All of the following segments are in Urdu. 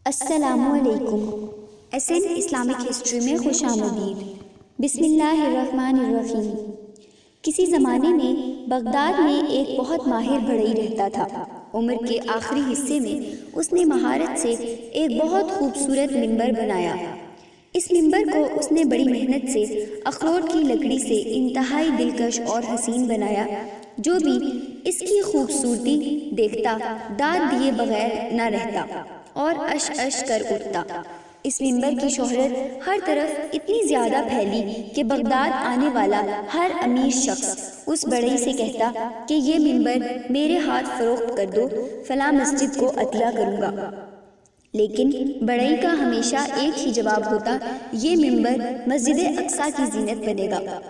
السلام علیکم۔ SN اسلامک ہسٹری میں خوش آمدید۔ بسم اللہ الرحمن الرحیم۔ کسی زمانے میں بغداد میں ایک بہت ماہر بڑھئی رہتا تھا۔ عمر کے آخری حصے میں اس نے مہارت سے ایک بہت خوبصورت منبر بنایا۔ اس منبر کو اس نے بڑی محنت سے اخروٹ کی لکڑی سے انتہائی دلکش اور حسین بنایا۔ جو بھی اس کی خوبصورتی دیکھتا داد دیے بغیر نہ رہتا اور اش اش کر اٹھتا۔ اس منبر کی شہرت ہر طرف اتنی زیادہ پھیلی کہ بغداد آنے والا ہر امیر شخص اس بڑھئی سے کہتا کہ یہ منبر میرے ہاتھ فروخت کر دو، فلاں مسجد کو عطیہ کروں گا۔ لیکن بڑھئی کا ہمیشہ ایک ہی جواب ہوتا، یہ منبر مسجد اقصیٰ کی زینت بنے گا۔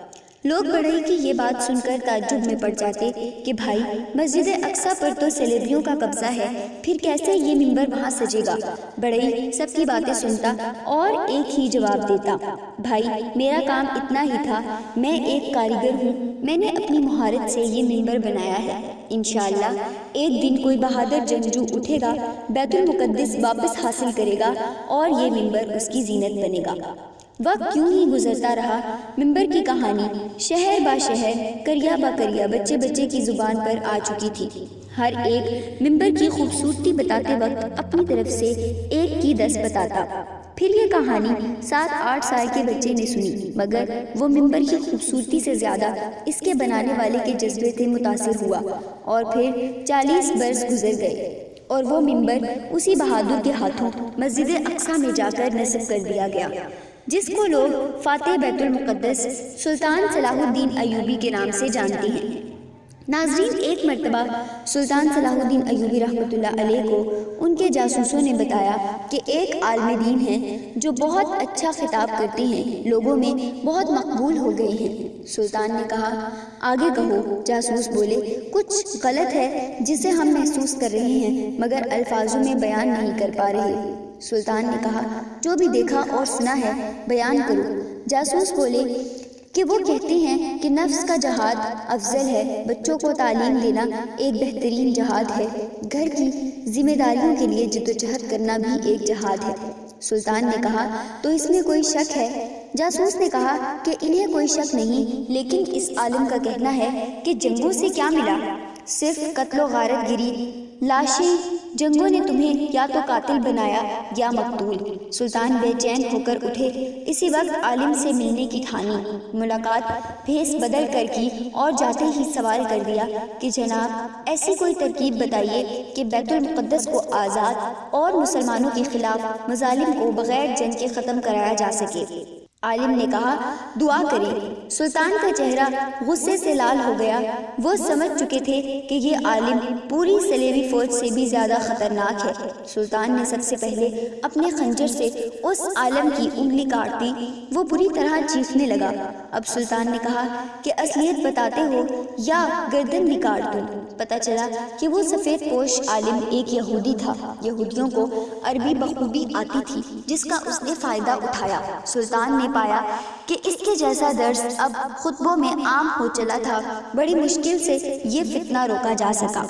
لوگ بڑھئی کی یہ بات سن کر تعجب میں پڑ جاتے کہ بھائی، مسجد اقصیٰ پر تو سلیبیوں کا قبضہ ہے، پھر کیسے یہ منبر وہاں سجے گا؟ بڑھئی سب کی باتیں سنتا اور ایک ہی جواب دیتا، بھائی میرا کام اتنا ہی تھا، میں ایک کاریگر ہوں، میں نے اپنی مہارت سے یہ منبر بنایا ہے۔ انشاءاللہ ایک دن کوئی بہادر جنگجو اٹھے گا، بیت المقدس واپس حاصل کرے گا اور یہ منبر اس کی زینت بنے گا۔ وقت یوں ہی گزرتا رہا۔ منبر کی کہانی شہر با شہر، قریہ با قریہ بچے بچے کی زبان پر آ چکی تھی۔ ہر ایک منبر کی خوبصورتی بتاتے وقت اپنی طرف سے ایک کی 10 بتاتا۔ پھر یہ کہانی 7-8 سال کے بچے نے سنی، مگر وہ منبر کی خوبصورتی سے زیادہ اس کے بنانے والے کے جذبے سے متاثر ہوا، اور پھر 40 برس گزر گئے اور وہ منبر اسی بہادر کے ہاتھوں مسجد اقصیٰ میں جا کر نصب کر دیا گیا، جس کو لوگ فاتح بیت المقدس سلطان صلاح الدین ایوبی کے نام سے جانتے ہیں۔ ناظرین، ایک مرتبہ سلطان صلاح الدین ایوبی رحمۃ اللہ علیہ کو ان کے جاسوسوں نے بتایا کہ ایک عالم دین ہیں جو بہت اچھا خطاب کرتے ہیں، لوگوں میں بہت مقبول ہو گئے ہیں۔ سلطان نے کہا، آگے کہو۔ جاسوس بولے، کچھ غلط ہے جسے ہم محسوس کر رہے ہیں مگر الفاظوں میں بیان نہیں کر پا رہے۔ سلطان نے کہا، جو بھی دیکھا اور سنا ہے بیان کرو۔ جاسوس بولے کہ وہ کہتے ہیں کہ نفس کا جہاد افضل ہے، بچوں کو تعلیم دینا ایک بہترین جہاد ہے، گھر کی ذمہ داریوں کے لیے جدوجہد کرنا بھی ایک جہاد ہے۔ سلطان نے کہا، تو اس میں کوئی شک ہے؟ جاسوس نے کہا کہ انہیں کوئی شک نہیں، لیکن اس عالم کا کہنا ہے کہ جنگوں سے کیا ملا؟ صرف قتل و غارت گری، لاشیں۔ جنگوں نے تمہیں یا تو قاتل بنایا یا مقتول۔ سلطان بے چین ہو کر اٹھے، اسی وقت عالم سے ملنے کی ٹھانی، ملاقات بھیس بدل کر کی اور جاتے ہی سوال کر دیا کہ جناب ایسی کوئی ترکیب بتائیے کہ بیت المقدس کو آزاد اور مسلمانوں کے خلاف مظالم کو بغیر جنگ کے ختم کرایا جا سکے۔ عالم نے کہا، دعا کریں۔ سلطان کا چہرہ غصے سے لال ہو گیا۔ وہ سمجھ چکے تھے کہ یہ عالم پوری صلیبی فوج سے بھی زیادہ خطرناک ہے۔ سلطان نے سب سے پہلے اپنے خنجر سے اس عالم کی انگلی کاٹ دی۔ وہ بری طرح چیخنے لگا۔ اب سلطان نے کہا کہ اصلیت بتاتے ہو یا گردن بھی کاٹ دوں؟ پتہ چلا کہ وہ سفید پوش عالم ایک یہودی تھا۔ یہودیوں کو عربی بخوبی آتی تھی، جس کا اس نے فائدہ اٹھایا۔ سلطان نے پایا کہ اس کے جیسا درس اب خطبوں میں عام ہو چلا تھا، بڑی مشکل سے یہ فتنہ روکا جا سکا۔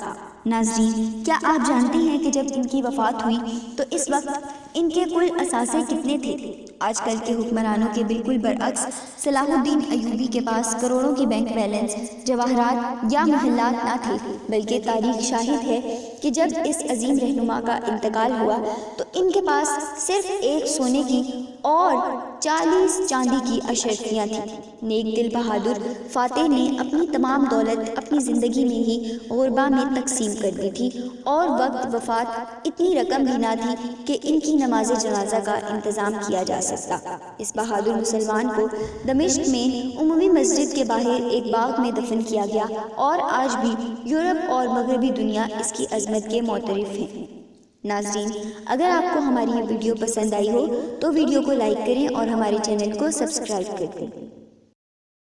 ناظرین، کیا آپ جانتے ہیں کہ جب ان کی وفات ہوئی تو اس وقت ان کے کل اثاثے کتنے تھے؟ آج کل کے حکمرانوں کے بالکل برعکس، صلاح الدین ایوبی کے پاس کروڑوں کی بینک بیلنس، جواہرات یا محلات نہ تھے، بلکہ تاریخ شاہد ہے کہ جب اس عظیم رہنما کا انتقال ہوا تو ان کے پاس صرف ایک سونے کی اور 40 چاندی کی اشرفیاں تھیں۔ نیک دل بہادر فاتح نے اپنی تمام دولت اپنی زندگی میں ہی غربا میں تقسیم کر دی تھی، اور وقت وفات اتنی رقم بھی نہ تھی کہ ان کی نماز جنازہ کا انتظام کیا جا سکتا۔ اس بہادر مسلمان کو دمشق میں عمومی مسجد کے باہر ایک باغ میں دفن کیا گیا، اور آج بھی یورپ اور مغربی دنیا اس کی عظمت کے معترف ہیں۔ ناظرین، اگر آپ کو ہماری یہ ویڈیو پسند آئی ہو تو ویڈیو کو لائک کریں اور ہمارے چینل کو سبسکرائب کر دیں۔